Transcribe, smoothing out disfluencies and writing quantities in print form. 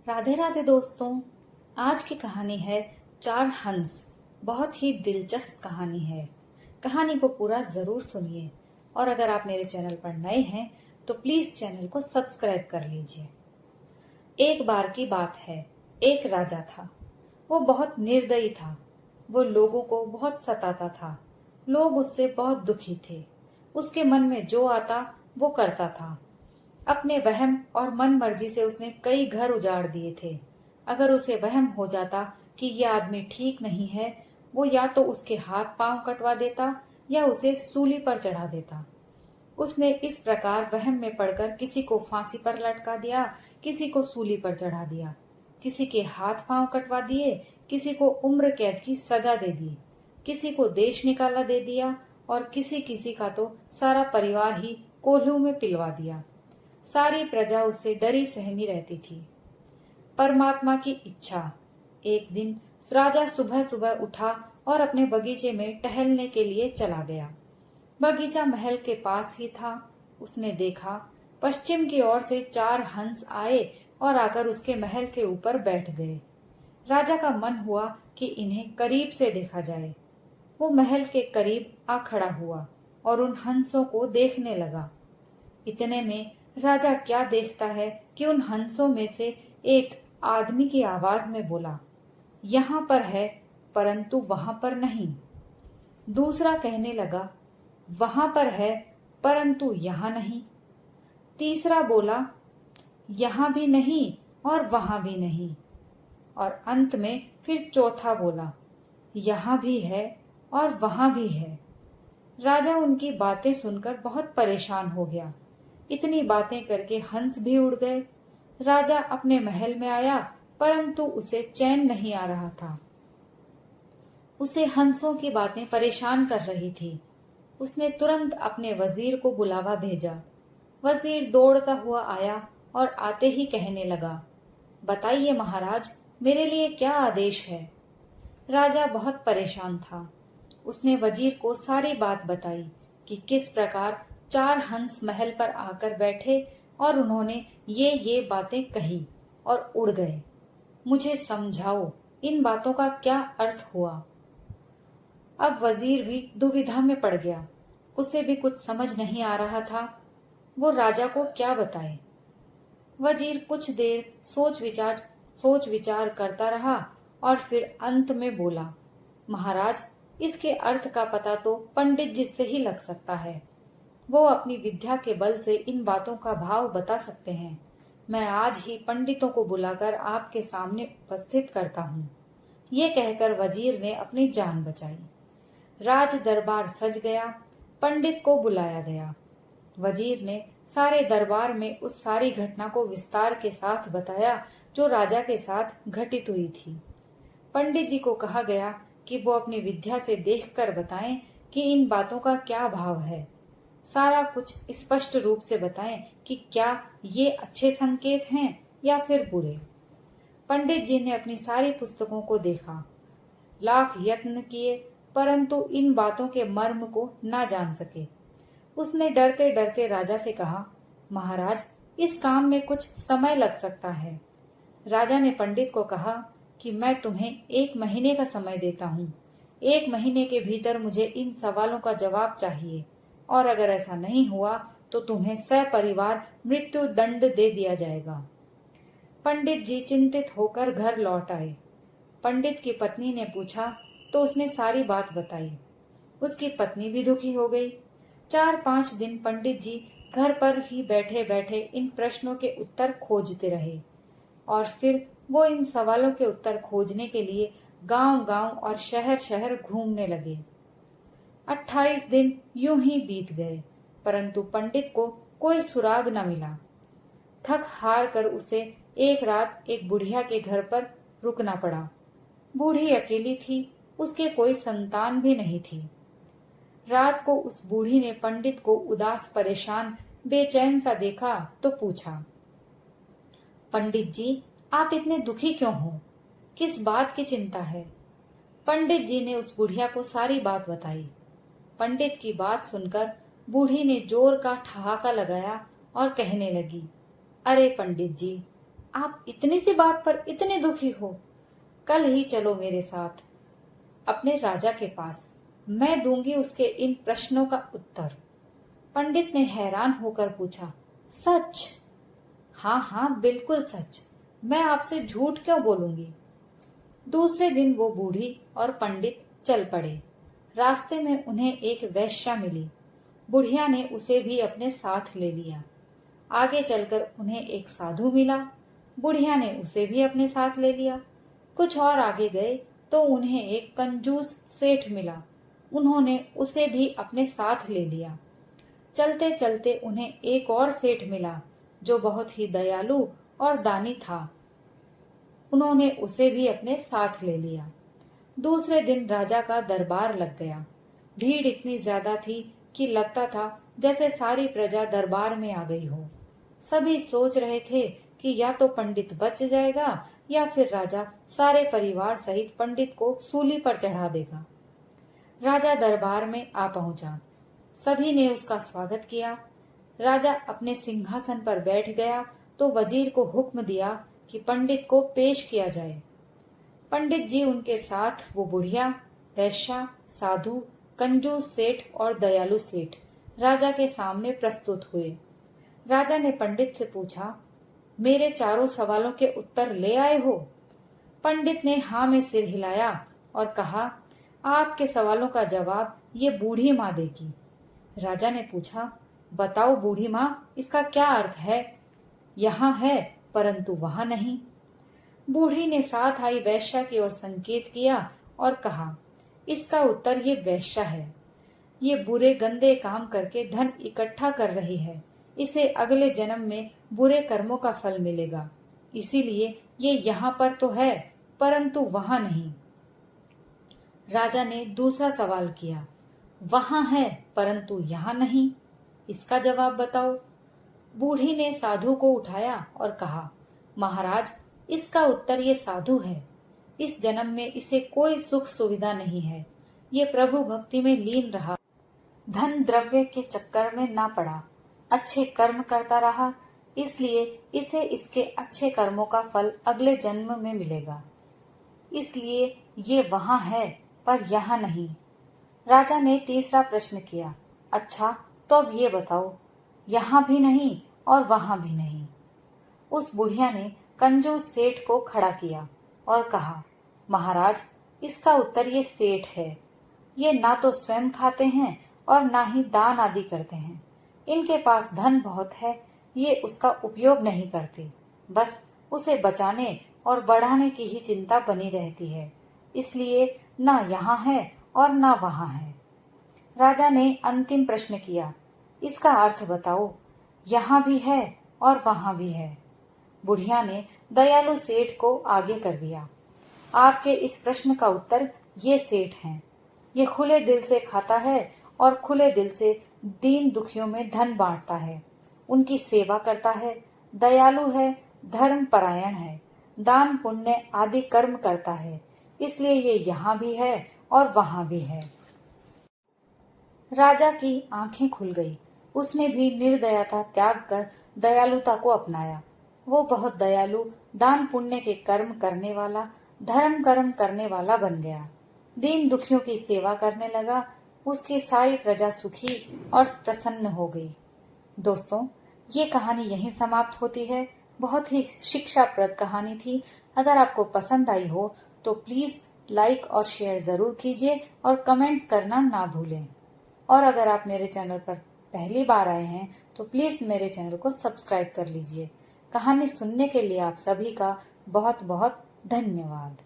राधे राधे दोस्तों। आज की कहानी है चार हंस। बहुत ही दिलचस्प कहानी है। कहानी को पूरा जरूर सुनिए और अगर आप मेरे चैनल पर नए हैं तो प्लीज चैनल को सब्सक्राइब कर लीजिए। एक बार की बात है, एक राजा था। वो बहुत निर्दयी था। वो लोगों को बहुत सताता था। लोग उससे बहुत दुखी थे। उसके मन में जो आता वो करता था। अपने वहम और मन मर्जी से उसने कई घर उजाड़ दिए थे। अगर उसे वहम हो जाता कि ये आदमी ठीक नहीं है, वो या तो उसके हाथ पांव कटवा देता या उसे सूली पर चढ़ा देता। उसने इस प्रकार वहम में पड़कर किसी को फांसी पर लटका दिया, किसी को सूली पर चढ़ा दिया, किसी के हाथ पांव कटवा दिए, किसी को उम्र कैद की सजा दे दी, किसी को देश निकाला दे दिया और किसी किसी का तो सारा परिवार ही कोल्हू में पिलवा दिया। सारी प्रजा उससे डरी सहमी रहती थी। परमात्मा की इच्छा। एक दिन राजा सुबह सुबह उठा और अपने बगीचे में टहलने के लिए चला गया। बगीचा महल के पास ही था। उसने देखा पश्चिम की ओर से चार हंस आए और आकर उसके महल के ऊपर बैठ गए। राजा का मन हुआ कि इन्हें करीब से देखा जाए। वो महल के करीब आ खड़ा हुआ और उन हंसों को देखने लगा। इतने में राजा क्या देखता है कि उन हंसों में से एक आदमी की आवाज में बोला, यहाँ पर है परंतु वहां पर नहीं। दूसरा कहने लगा, वहां पर है परंतु यहाँ नहीं। तीसरा बोला, यहाँ भी नहीं और वहां भी नहीं। और अंत में फिर चौथा बोला, यहाँ भी है और वहां भी है। राजा उनकी बातें सुनकर बहुत परेशान हो गया। इतनी बातें करके हंस भी उड़ गए। राजा अपने महल में आया परंतु उसे चैन नहीं आ रहा था। उसे हंसों की बातें परेशान कर रही थी। उसने तुरंत अपने वजीर को बुलावा भेजा। वजीर दौड़ता हुआ आया और आते ही कहने लगा, बताइए महाराज, मेरे लिए क्या आदेश है। राजा बहुत परेशान था। उसने वजीर को सारी बात बताई कि किस प्रकार चार हंस महल पर आकर बैठे और उन्होंने ये बातें कही और उड़ गए। मुझे समझाओ, इन बातों का क्या अर्थ हुआ। अब वजीर भी दुविधा में पड़ गया। उसे भी कुछ समझ नहीं आ रहा था। वो राजा को क्या बताए। वजीर कुछ देर सोच विचार करता रहा और फिर अंत में बोला, महाराज, इसके अर्थ का पता तो पंडित जी से ही लग सकता है। वो अपनी विद्या के बल से इन बातों का भाव बता सकते हैं। मैं आज ही पंडितों को बुलाकर आपके सामने उपस्थित करता हूँ। ये कहकर वजीर ने अपनी जान बचाई। राज दरबार सज गया। पंडित को बुलाया गया। वजीर ने सारे दरबार में उस सारी घटना को विस्तार के साथ बताया जो राजा के साथ घटित हुई थी। पंडित जी को कहा गया कि वो अपनी विद्या से देखकर बताएं कि इन बातों का क्या भाव है। सारा कुछ स्पष्ट रूप से बताएं कि क्या ये अच्छे संकेत हैं या फिर बुरे। पंडित जी ने अपनी सारी पुस्तकों को देखा, लाख यत्न किए परंतु इन बातों के मर्म को ना जान सके। उसने डरते डरते राजा से कहा, महाराज, इस काम में कुछ समय लग सकता है। राजा ने पंडित को कहा कि मैं तुम्हें 1 महीने का समय देता हूँ। 1 महीने के भीतर मुझे इन सवालों का जवाब चाहिए और अगर ऐसा नहीं हुआ तो तुम्हें सपरिवार मृत्यु दंड दे दिया जाएगा। पंडित जी चिंतित होकर घर लौट आए। पंडित की पत्नी ने पूछा तो उसने सारी बात बताई। उसकी पत्नी भी दुखी हो गई। 4-5 दिन पंडित जी घर पर ही बैठे बैठे इन प्रश्नों के उत्तर खोजते रहे और फिर वो इन सवालों के उत्तर खोजने के लिए गांव-गांव और शहर-शहर घूमने लगे। 28 दिन यूं ही बीत गए परंतु पंडित को कोई सुराग न मिला। थक हार कर उसे एक रात एक बुढ़िया के घर पर रुकना पड़ा। बूढ़ी अकेली थी, उसके कोई संतान भी नहीं थी। रात को उस बूढ़ी ने पंडित को उदास परेशान बेचैन सा देखा तो पूछा, पंडित जी, आप इतने दुखी क्यों हो? किस बात की चिंता है? पंडित जी ने उस बुढ़िया को सारी बात बताई। पंडित की बात सुनकर बूढ़ी ने जोर का ठहाका लगाया और कहने लगी, अरे पंडित जी, आप इतनी सी बात पर इतने दुखी हो? कल ही चलो मेरे साथ अपने राजा के पास, मैं दूंगी उसके इन प्रश्नों का उत्तर। पंडित ने हैरान होकर पूछा, सच? हाँ हाँ बिल्कुल सच, मैं आपसे झूठ क्यों बोलूंगी। दूसरे दिन वो बूढ़ी और पंडित चल पड़े। रास्ते में उन्हें एक वेश्या मिली। बुढ़िया ने उसे भी अपने साथ ले लिया। आगे चलकर उन्हें एक साधु मिला। बुढ़िया ने उसे भी अपने साथ ले लिया। कुछ और आगे गए तो उन्हें एक कंजूस सेठ मिला। उन्होंने उसे भी अपने साथ ले लिया। चलते चलते उन्हें एक और सेठ मिला जो बहुत ही दयालु और दानी था। उन्होंने उसे भी अपने साथ ले लिया। दूसरे दिन राजा का दरबार लग गया। भीड़ इतनी ज्यादा थी कि लगता था जैसे सारी प्रजा दरबार में आ गई हो। सभी सोच रहे थे कि या तो पंडित बच जाएगा या फिर राजा सारे परिवार सहित पंडित को सूली पर चढ़ा देगा। राजा दरबार में आ पहुंचा। सभी ने उसका स्वागत किया। राजा अपने सिंहासन पर बैठ गया तो वजीर को हुक्म दिया कि पंडित को पेश किया जाए। पंडित जी उनके साथ वो बुढ़िया, वैश्या, साधु, कंजूस सेठ और दयालु सेठ राजा के सामने प्रस्तुत हुए। राजा ने पंडित से पूछा, मेरे चारों सवालों के उत्तर ले आए हो? पंडित ने हाँ में सिर हिलाया और कहा, आपके सवालों का जवाब ये बूढ़ी माँ देगी। राजा ने पूछा, बताओ बूढ़ी माँ, इसका क्या अर्थ है? यहाँ है परंतु वहां नहीं। बूढ़ी ने साथ आई वैश्या की ओर संकेत किया और कहा, इसका उत्तर ये वैश्या है। ये बुरे गंदे काम करके धन इकट्ठा कर रही है। इसे अगले जन्म में बुरे कर्मों का फल मिलेगा। इसीलिए ये यहाँ पर तो है परंतु वहां नहीं। राजा ने दूसरा सवाल किया, वहां है परंतु यहाँ नहीं, इसका जवाब बताओ। बूढ़ी ने साधु को उठाया और कहा, महाराज, इसका उत्तर ये साधु है। इस जन्म में इसे कोई सुख सुविधा नहीं है। ये प्रभु भक्ति में लीन रहा, धन द्रव्य के चक्कर में ना पड़ा, अच्छे कर्म करता रहा, इसलिए इसे इसके अच्छे कर्मों का फल अगले जन्म में मिलेगा। इसलिए ये वहां है पर यहाँ नहीं। राजा ने तीसरा प्रश्न किया, अच्छा तो अब ये बताओ, यहाँ भी नहीं और वहां भी नहीं। उस बुढ़िया ने कंजूस सेठ को खड़ा किया और कहा, महाराज, इसका उत्तर ये सेठ है। ये ना तो स्वयं खाते हैं और ना ही दान आदि करते हैं। इनके पास धन बहुत है, ये उसका उपयोग नहीं करते, बस उसे बचाने और बढ़ाने की ही चिंता बनी रहती है। इसलिए ना यहाँ है और ना वहां है। राजा ने अंतिम प्रश्न किया, इसका अर्थ बताओ, यहाँ भी है और वहां भी है। बुढ़िया ने दयालु सेठ को आगे कर दिया, आपके इस प्रश्न का उत्तर ये सेठ हैं। ये खुले दिल से खाता है और खुले दिल से दीन दुखियों में धन बांटता है, उनकी सेवा करता है, दयालु है, धर्म परायण है, दान पुण्य आदि कर्म करता है। इसलिए ये यहाँ भी है और वहां भी है। राजा की आंखें खुल गई। उसने भी निर्दयता त्याग कर दयालुता को अपनाया। वो बहुत दयालु, दान पुण्य के कर्म करने वाला, धर्म कर्म करने वाला बन गया। दीन दुखियों की सेवा करने लगा। उसकी सारी प्रजा सुखी और प्रसन्न हो गई। दोस्तों, ये कहानी यहीं समाप्त होती है। बहुत ही शिक्षाप्रद कहानी थी। अगर आपको पसंद आई हो तो प्लीज लाइक और शेयर जरूर कीजिए और कमेंट्स करना ना भूलें। और अगर आप मेरे चैनल पर पहली बार आए हैं तो प्लीज मेरे चैनल को सब्सक्राइब कर लीजिए। कहानी सुनने के लिए आप सभी का बहुत बहुत धन्यवाद।